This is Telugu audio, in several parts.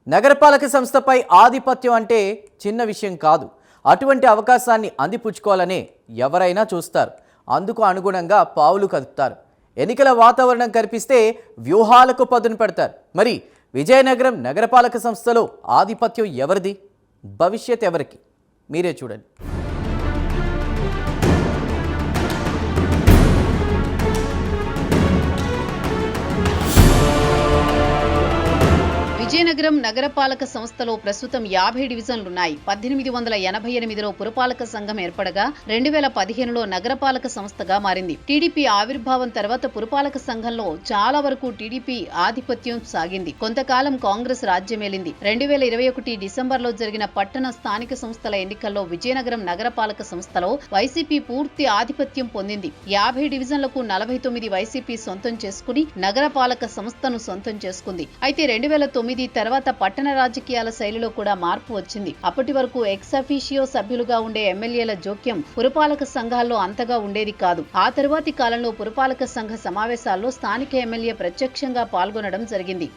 నగరపాలక సంస్థపై ఆధిపత్యం అంటే చిన్న విషయం కాదు. అటువంటి అవకాశాన్ని అందిపుచ్చుకోవాలనే ఎవరైనా చూస్తారు. అందుకు అనుగుణంగా పావులు కదుపుతారు. ఎన్నికల వాతావరణం కనిపిస్తే వ్యూహాలకు పదును పెడతారు. మరి విజయనగరం నగరపాలక సంస్థలో ఆధిపత్యం ఎవరిది? భవిష్యత్ ఎవరికి? మీరే చూడండి. విజయనగరం నగరపాలక సంస్థలో ప్రస్తుతం 50 డివిజన్లున్నాయి. 1888లో పురపాలక సంఘం ఏర్పడగా 2015లో నగరపాలక సంస్థగా మారింది. టీడీపీ ఆవిర్భావం తర్వాత పురపాలక సంఘంలో చాలా వరకు టీడీపీ ఆధిపత్యం సాగింది. కొంతకాలం కాంగ్రెస్ రాజ్యమేలింది. 2021 డిసెంబర్లో జరిగిన పట్టణ స్థానిక సంస్థల ఎన్నికల్లో విజయనగరం నగరపాలక సంస్థలో వైసీపీ పూర్తి ఆధిపత్యం పొందింది. 50 డివిజన్లకు 49 వైసీపీ సొంతం చేసుకుని నగరపాలక సంస్థను సొంతం చేసుకుంది. అయితే 2009 తర్వాత పట్టణ రాజకీయాల శైలిలో కూడా మార్పు వచ్చింది. అప్పటి వరకు ఎక్స్ అఫీషియో సభ్యులుగా ఉండే ఎమ్మెల్యేల జోక్యం పురపాలక సంఘాల్లో అంతగా ఉండేది కాదు. ఆ తరువాతి కాలంలో పురపాలక సంఘ సమావేశాల్లో స్థానిక ఎమ్మెల్యే ప్రత్యక్షంగా పాల్గొనడం జరిగింది.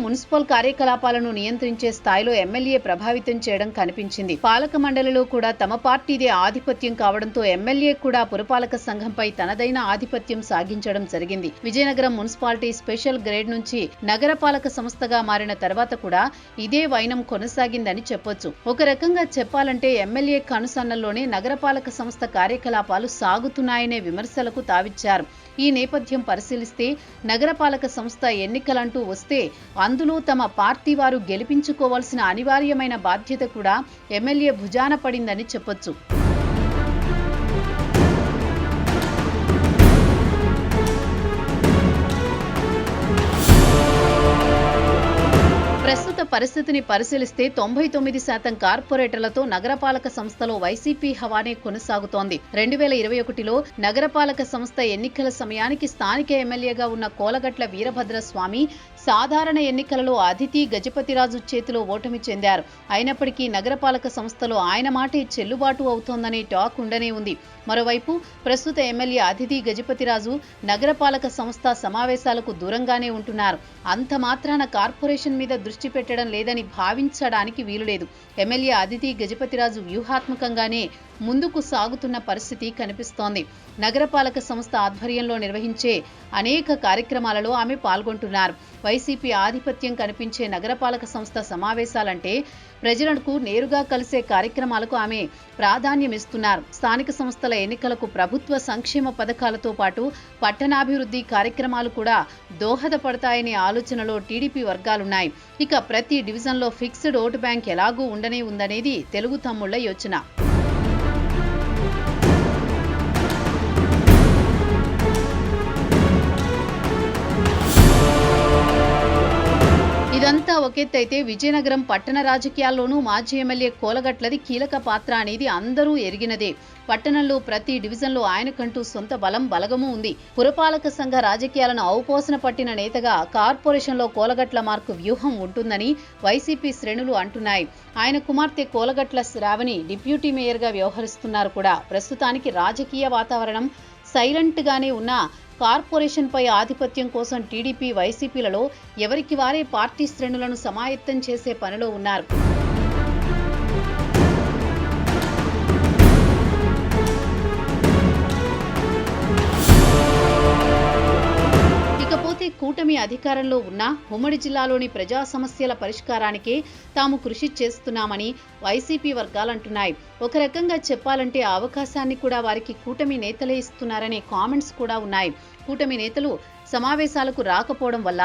మున్సిపల్ కార్యకలాపాలను నియంత్రించే స్థాయిలో ఎమ్మెల్యే ప్రభావితం చేయడం కనిపించింది. పాలక మండలిలో కూడా తమ పార్టీదే ఆధిపత్యం కావడంతో ఎమ్మెల్యే కూడా పురపాలక సంఘంపై తనదైన ఆధిపత్యం సాగించడం జరిగింది. విజయనగరం మున్సిపాలిటీ స్పెషల్ గ్రేడ్ నుంచి నగరపాలక సంస్థగా మారిన తర్వాత కూడా ఇదే వైనం కొనసాగిందని చెప్పొచ్చు. ఒక రకంగా చెప్పాలంటే ఎమ్మెల్యే కనుసన్నల్లోనే నగరపాలక సంస్థ కార్యకలాపాలు సాగుతున్నాయనే విమర్శలకు తావిచ్చారు. ఈ నేపథ్యం పరిశీలిస్తే నగరపాలక సంస్థ ఎన్నికలంటూ వస్తే అందులో తమ పార్టీ వారు గెలిపించుకోవాల్సిన అనివార్యమైన బాధ్యత కూడా ఎమ్మెల్యే భుజాన పడిందని చెప్పొచ్చు. ప్రస్తుత పరిస్థితిని పరిశీలిస్తే 99% కార్పొరేటర్లతో నగరపాలక సంస్థలో వైసీపీ హవానే కొనసాగుతోంది. 2021లో నగరపాలక సంస్థ ఎన్నికల సమయానికి స్థానిక ఎమ్మెల్యేగా ఉన్న కోలగట్ల వీరభద్రస్వామి సాధారణ ఎన్నికలలో అదితి గజపతిరాజు చేతిలో ఓటమి చెందారు. అయినప్పటికీ నగరపాలక సంస్థలో ఆయన మాటే చెల్లుబాటు అవుతోందనే టాక్ ఉండనే ఉంది. మరోవైపు ప్రస్తుత ఎమ్మెల్యే అదితి గజపతిరాజు నగరపాలక సంస్థ సమావేశాలకు దూరంగానే ఉంటున్నారు. అంత మాత్రాన కార్పొరేషన్ మీద దృష్టి పెట్టడం లేదని భావించడానికి వీలులేదు. ఎమ్మెల్యే అదితి గజపతిరాజు వ్యూహాత్మకంగానే ముందుకు సాగుతున్న పరిస్థితి కనిపిస్తోంది. నగరపాలక సంస్థ ఆధ్వర్యంలో నిర్వహించే అనేక కార్యక్రమాలలో ఆమె పాల్గొంటున్నారు. వైసీపీ ఆధిపత్యం కనిపించే నగరపాలక సంస్థ సమావేశాలంటే ప్రజలకు నేరుగా కలిసే కార్యక్రమాలకు ఆమె ప్రాధాన్యమిస్తున్నారు. స్థానిక సంస్థల ఎన్నికలకు ప్రభుత్వ సంక్షేమ పథకాలతో పాటు పట్టణాభివృద్ధి కార్యక్రమాలు కూడా దోహదపడతాయనే ఆలోచనలో టీడీపీ వర్గాలున్నాయి. ఇక ప్రతి డివిజన్లో ఫిక్స్డ్ ఓటు బ్యాంక్ ఎలాగూ ఉండనే ఉందనేది తెలుగు తమ్ముళ్ల యోచన. ఇదంతా ఒకెత్తైతే విజయనగరం పట్టణ రాజకీయాల్లోనూ మాజీ ఎమ్మెల్యే కోలగట్లది కీలక పాత్ర అనేది అందరూ ఎరిగినదే. పట్టణంలో ప్రతి డివిజన్లో ఆయనకంటూ సొంత బలగము ఉంది. పురపాలక సంఘ రాజకీయాలను ఔపోసన పట్టిన నేతగా కార్పొరేషన్లో కోలగట్ల మార్కు వ్యూహం ఉంటుందని వైసీపీ శ్రేణులు అంటున్నాయి. ఆయన కుమార్తె కోలగట్ల శ్రావణి డిప్యూటీ మేయర్గా వ్యవహరిస్తున్నారు కూడా. ప్రస్తుతానికి రాజకీయ వాతావరణం సైలెంట్ గానే ఉన్న కార్పొరేషన్ పై ఆధిపత్యం కోసం టీడీపీ వైసీపీలలో ఎవరికి వారే పార్టీ శ్రేణులను సమాయత్తం చేసే పనిలో ఉన్నారు. కూటమి అధికారంలో ఉన్న ఉమ్మడి జిల్లాలోని ప్రజా సమస్యల పరిష్కారానికే తాము కృషి చేస్తున్నామని వైసీపీ వర్గాలంటున్నాయి. ఒక రకంగా చెప్పాలంటే ఆ అవకాశాన్ని కూడా వారికి కూటమి నేతలే ఇస్తున్నారనే కామెంట్స్ కూడా ఉన్నాయి. కూటమి నేతలు సమావేశాలకు రాకపోవడం వల్ల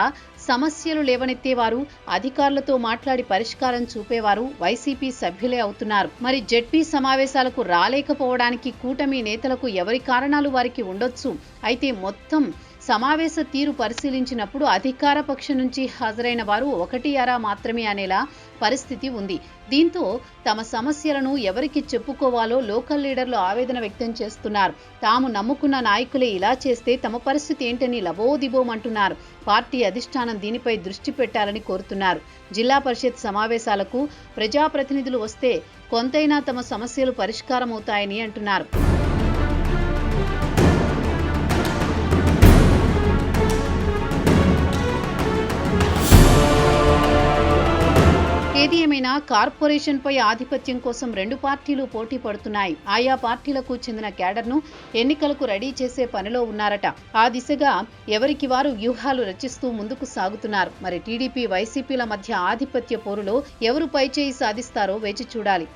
సమస్యలు లేవనెత్తేవారు, అధికారులతో మాట్లాడి పరిష్కారం చూపేవారు వైసీపీ సభ్యులే అవుతున్నారు. మరి జెడ్పీ సమావేశాలకు రాలేకపోవడానికి కూటమి నేతలకు ఎవరి కారణాలు వారికి ఉండొచ్చు. అయితే మొత్తం సమావేశ తీరు పరిశీలించినప్పుడు అధికార పక్షం నుంచి హాజరైన వారు 1 మాత్రమే అనేలా పరిస్థితి ఉంది. దీంతో తమ సమస్యలను ఎవరికి చెప్పుకోవాలో లోకల్ లీడర్లు ఆవేదన వ్యక్తం చేస్తున్నారు. తాము నమ్ముకున్న నాయకులే ఇలా చేస్తే తమ పరిస్థితి ఏంటని లబోదిబోమంటున్నారు. పార్టీ అధిష్టానం దీనిపై దృష్టి పెట్టాలని కోరుతున్నారు. జిల్లా పరిషత్ సమావేశాలకు ప్రజాప్రతినిధులు వస్తే కొంతైనా తమ సమస్యలు పరిష్కారమవుతాయని అంటున్నారు. ఏది ఏమైనా కార్పొరేషన్పై ఆధిపత్యం కోసం 2 పార్టీలు పోటీ పడుతున్నాయి. ఆయా పార్టీలకు చెందిన క్యాడర్ను ఎన్నికలకు రెడీ చేసే పనిలో ఉన్నారట. ఆ దిశగా ఎవరికి వారు వ్యూహాలు రచిస్తూ ముందుకు సాగుతున్నారు. మరి టీడీపీ, వైసీపీల మధ్య ఆధిపత్య పోరులో ఎవరు పైచేయి సాధిస్తారో వేచి చూడాలి.